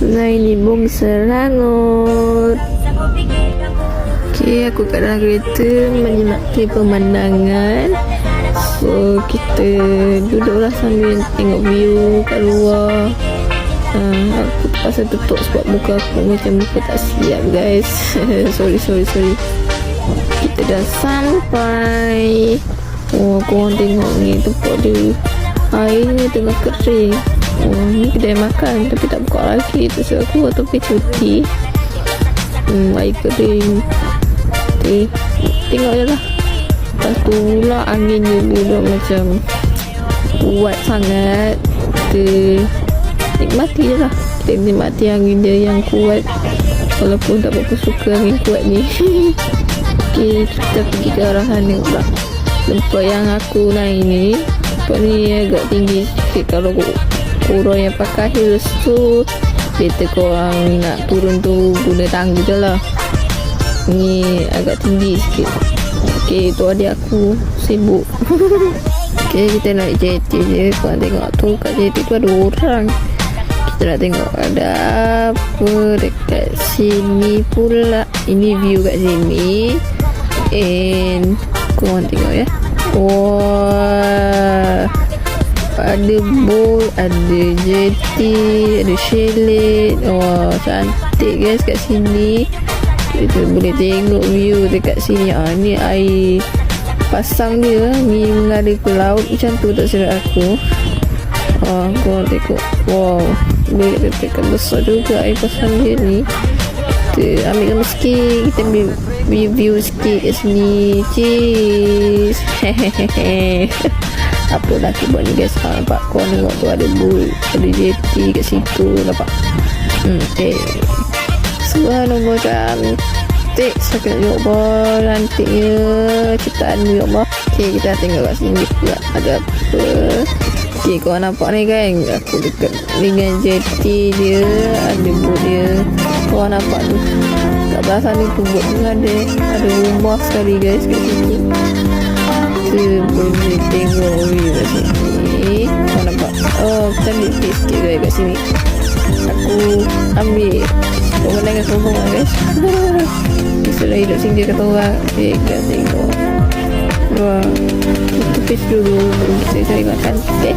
Nah, ini bung serangut. Okay, aku kat dalam kereta menikmati pemandangan. So, kita duduklah sambil tengok view kat luar. Aku terpaksa tutup sebab muka aku macam muka tak siap, guys. sorry. Kita dah sampai. Oh, korang tengok ni tempat dia. Air ni tengah kering. Oh, ni kedai makan tapi tak buka lagi. Terus aku waktu pergi cuti. Air kering. Okay, tengok je lah. Lepas tu pula anginnya pula macam kuat sangat. Kita nikmati je lah. Kita nikmati angin dia yang kuat. Walaupun tak berapa suka angin kuat ni. Okay, kita pergi ke arah sana pula. Tempat yang aku naik ni, tempat ni agak tinggi sikit. Kalau korang yang pakai heels tu, better korang nak turun tu guna tangga je lah. Ni agak tinggi sikit. Okay, tu adik aku sibuk. Okay, kita naik JT je. Korang tengok tu kat JT tu ada orang. Kita nak tengok ada apa dekat sini pula. Ini view kat sini. And korang tengok ya. Wah, ada boat, ada jetty, ada chalet. Wah, cantik guys kat sini. Kita boleh tengok view dekat sini. Ni air pasang dia ni mengalir ke laut macam tu tak silap aku. Korang tengok. Wow, boleh katakan besar juga air pasang dia ni. Kita ambil gambar sikit. Kita ambil view sikit kat sini. Cheese. Hehehe. Apa dah aku buat ni guys. Nampak korang tengok tu ada boat, ada jetty kat situ. Nampak. Okay. Subhanallah, cantik. Saya nak tengok bawah. Cantiknya ciptaan ni Allah. Okay, kita tengok kat sini pula ada apa. Okay, korang nampak ni kan, aku dekat dengan jetty dia. Ada boat dia. Korang nampak tu kat belah sana tu boat tu ada rumah sekali guys kat sini. Kita boleh tengok view kat sini. Korang nampak. Kita ambil sikit guys kat sini. Aku ambil pemandangan sombong lah guys. Kita dah hidup sini dia kata orang. Okay, kita tengok. Wah, kita page dulu baru kita cari makan. Okay.